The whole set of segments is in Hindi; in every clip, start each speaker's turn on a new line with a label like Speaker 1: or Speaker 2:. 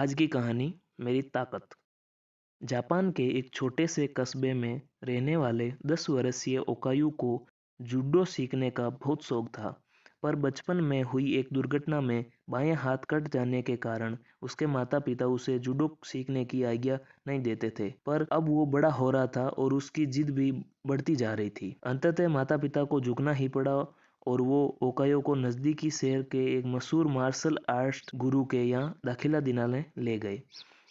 Speaker 1: आज की कहानी मेरी ताकत। जापान के एक छोटे से कस्बे में रहने वाले 10 वर्षीय ओकायू को जूडो सीखने का बहुत शौक था। पर बचपन में हुई एक दुर्घटना में बाएं हाथ कट जाने के कारण उसके माता पिता उसे जूडो सीखने की आज्ञा नहीं देते थे। पर अब वो बड़ा हो रहा था और उसकी जिद भी बढ़ती जा रही थी। अंततः माता पिता को झुकना ही पड़ा और वो ओकायो को नजदीकी शहर के एक मशहूर मार्शल आर्ट गुरु के यहाँ दाखिला दिलाने ले गए।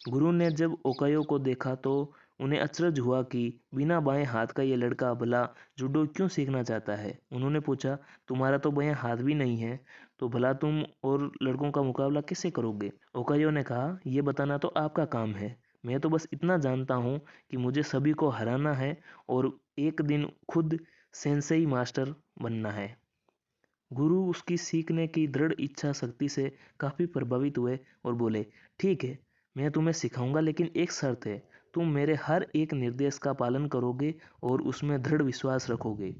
Speaker 1: गुरु ने जब ओकायो को देखा तो उन्हें अचरज हुआ कि बिना बाएं हाथ का ये लड़का भला जूडो क्यों सीखना चाहता है। उन्होंने पूछा, तुम्हारा तो बाएं हाथ भी नहीं है, तो भला तुम और लड़कों का मुकाबला कैसे करोगे? ओकायो ने कहा, यह बताना तो आपका काम है। मैं तो बस इतना जानता हूँ कि मुझे सभी को हराना है और एक दिन खुद सेंसेई मास्टर बनना है। गुरु उसकी सीखने की दृढ़ इच्छा शक्ति से काफी प्रभावित हुए और बोले, ठीक है, मैं तुम्हें सिखाऊंगा, लेकिन एक शर्त है, तुम मेरे हर एक निर्देश का पालन करोगे और उसमें दृढ़ विश्वास रखोगे।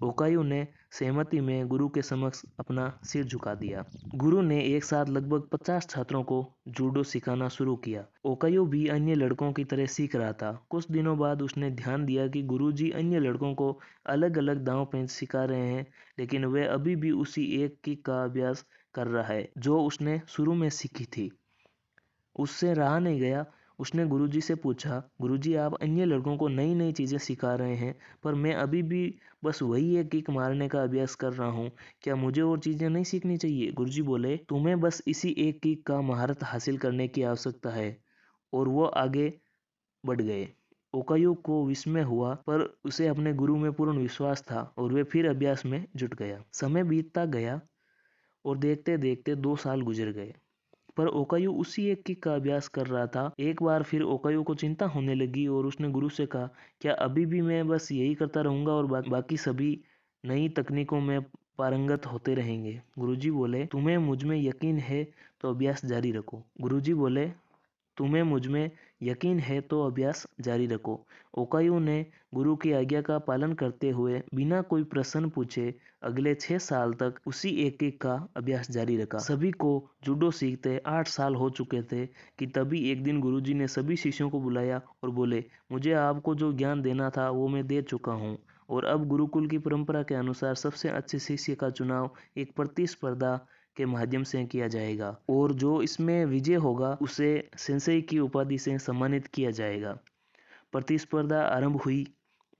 Speaker 1: ओकायू ने सहमति में गुरु के समक्ष अपना सिर झुका दिया। गुरु ने एक साथ लगभग 50 छात्रों को जूडो सिखाना शुरू किया। ओकायू भी अन्य लड़कों की तरह सीख रहा था। कुछ दिनों बाद उसने ध्यान दिया कि गुरुजी अन्य लड़कों को अलग अलग दांव पेंच सिखा रहे हैं, लेकिन वह अभी भी उसी एक किक का अभ्यास कर रहा है जो उसने शुरू में सीखी थी। उससे रहा नहीं गया। उसने गुरुजी से पूछा, गुरुजी, आप अन्य लड़कों को नई नई चीजें सिखा रहे हैं, पर मैं अभी भी बस वही एक किक मारने का अभ्यास कर रहा हूँ। क्या मुझे और चीजें नहीं सीखनी चाहिए? गुरुजी बोले, तुम्हें बस इसी एक किक का महारत हासिल करने की आवश्यकता है। और वो आगे बढ़ गए। ओकायू को विस्मय हुआ, पर उसे अपने गुरु में पूर्ण विश्वास था और वे फिर अभ्यास में जुट गया। समय बीतता गया और देखते देखते 2 साल गुजर गए, पर ओकायू उसी एक किक का अभ्यास कर रहा था। एक बार फिर ओकायू को चिंता होने लगी और उसने गुरु से कहा, क्या अभी भी मैं बस यही करता रहूंगा और बाकी सभी नई तकनीकों में पारंगत होते रहेंगे? गुरुजी बोले, तुम्हें मुझ में यकीन है तो अभ्यास जारी रखो। गुरुजी बोले, तुम्हें मुझ में यकीन है तो अभ्यास जारी रखो। ओकायू ने गुरु की आज्ञा का पालन करते हुए बिना कोई प्रश्न पूछे अगले 6 साल तक उसी एक किक का अभ्यास जारी रखा। सभी को जूडो सीखते 8 साल हो चुके थे कि तभी एक दिन गुरुजी ने सभी शिष्यों को बुलाया और बोले, मुझे आपको जो ज्ञान देना था वो मैं दे चुका हूँ और अब गुरुकुल की परंपरा के अनुसार सबसे अच्छे शिष्य का चुनाव एक प्रतिस्पर्धा के माध्यम से किया जाएगा और जो इसमें विजय होगा उसे सेंसेई की उपाधि से सम्मानित किया जाएगा। प्रतिस्पर्धा आरंभ हुई।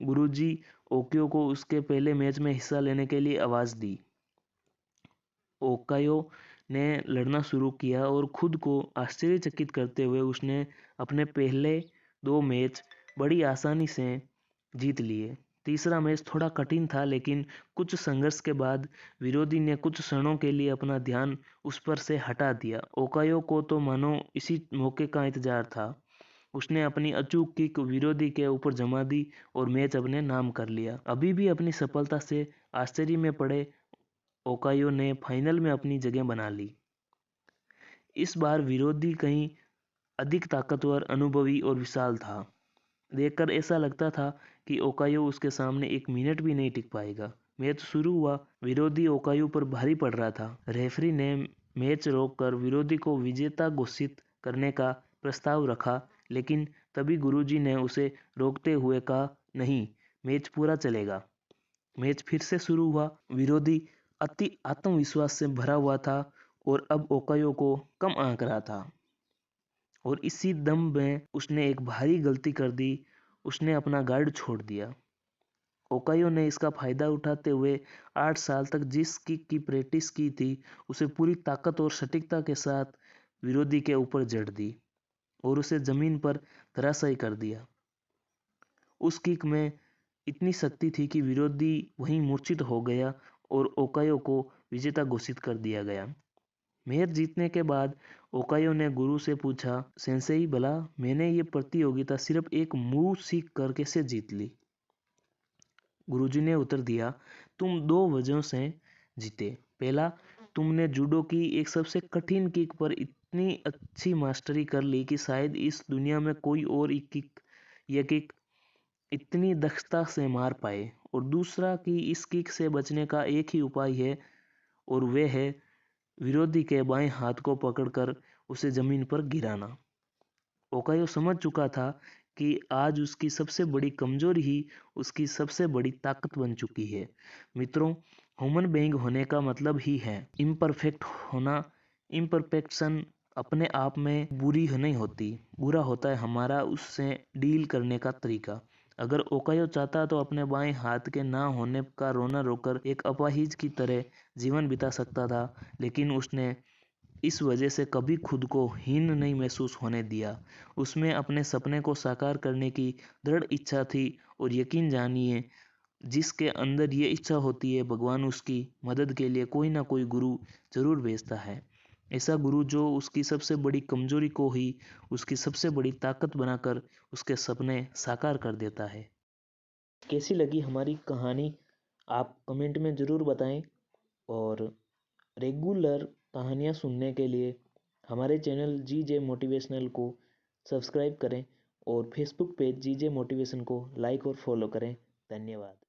Speaker 1: गुरुजी ओकायो को उसके पहले मैच में हिस्सा लेने के लिए आवाज दी। ओकायो ने लड़ना शुरू किया और खुद को आश्चर्यचकित करते हुए उसने अपने पहले 2 मैच बड़ी आसानी से जीत लिए। तीसरा मैच थोड़ा कठिन था, लेकिन कुछ संघर्ष के बाद विरोधी ने कुछ क्षणों के लिए अपना ध्यान उस पर से हटा दिया। ओकायो को तो मानो इसी मौके का इंतजार था। उसने अपनी अचूक किक विरोधी के ऊपर जमा दी और मैच अपने नाम कर लिया। अभी भी अपनी सफलता से आश्चर्य में पड़े ओकायो ने फाइनल में अपनी जगह बना ली। इस बार विरोधी कहीं अधिक ताकतवर, अनुभवी और विशाल था। देखकर ऐसा लगता था कि ओकायो उसके सामने 1 मिनट भी नहीं टिक पाएगा। मैच शुरू हुआ। विरोधी ओकायो पर भारी पड़ रहा था। रेफरी ने मैच रोककर विरोधी को विजेता घोषित करने का प्रस्ताव रखा, लेकिन तभी गुरुजी ने उसे रोकते हुए कहा, नहीं, मैच पूरा चलेगा। मैच फिर से शुरू हुआ। विरोधी अति आत्मविश्वास से भरा हुआ था और अब ओकायो को कम आंक रहा था और इसी दम में उसने एक भारी गलती कर दी। उसने अपना गार्ड छोड़ दिया। ओकायो ने इसका फायदा उठाते हुए 8 साल तक जिस किक की प्रैक्टिस की थी उसे पूरी ताकत और सटीकता के साथ विरोधी के ऊपर जड़ दी और उसे जमीन पर धराशायी कर दिया। उस किक में इतनी शक्ति थी कि विरोधी वहीं मूर्छित हो गया और ओकायो को विजेता घोषित कर दिया गया। मैच जीतने के बाद ओकायो ने गुरु से पूछा, सेंसेई, भला मैंने ये प्रतियोगिता सिर्फ एक मूव सीख कर कैसे जीत ली? गुरुजी ने उत्तर दिया, तुम 2 वजहों से जीते। पहला, तुमने जूडो की एक सबसे कठिन किक पर इतनी अच्छी मास्टरी कर ली कि शायद इस दुनिया में कोई और ये किक इतनी दक्षता से मार पाए। और दूसरा कि इस किक से बचने का एक ही उपाय है और वह है विरोधी के बाएं हाथ को पकड़कर उसे जमीन पर गिराना। ओकायो समझ चुका था कि आज उसकी सबसे बड़ी कमजोरी ही उसकी सबसे बड़ी ताकत बन चुकी है। मित्रों, ह्यूमन बीइंग होने का मतलब ही है इम्परफेक्ट होना। इम्परफेक्शन अपने आप में बुरी नहीं होती, बुरा होता है हमारा उससे डील करने का तरीका। अगर ओकायो चाहता तो अपने बाएं हाथ के ना होने का रोना रोकर एक अपाहिज की तरह जीवन बिता सकता था, लेकिन उसने इस वजह से कभी खुद को हीन नहीं महसूस होने दिया। उसमें अपने सपने को साकार करने की दृढ़ इच्छा थी, और यकीन जानिए, जिसके अंदर ये इच्छा होती है, भगवान उसकी मदद के लिए कोई ना कोई गुरु जरूर भेजता है। ऐसा गुरु जो उसकी सबसे बड़ी कमजोरी को ही उसकी सबसे बड़ी ताकत बनाकर उसके सपने साकार कर देता है। कैसी लगी हमारी कहानी आप कमेंट में ज़रूर बताएं, और रेगुलर कहानियाँ सुनने के लिए हमारे चैनल जीजे मोटिवेशनल को सब्सक्राइब करें और फेसबुक पेज जीजे मोटिवेशन को लाइक और फॉलो करें। धन्यवाद।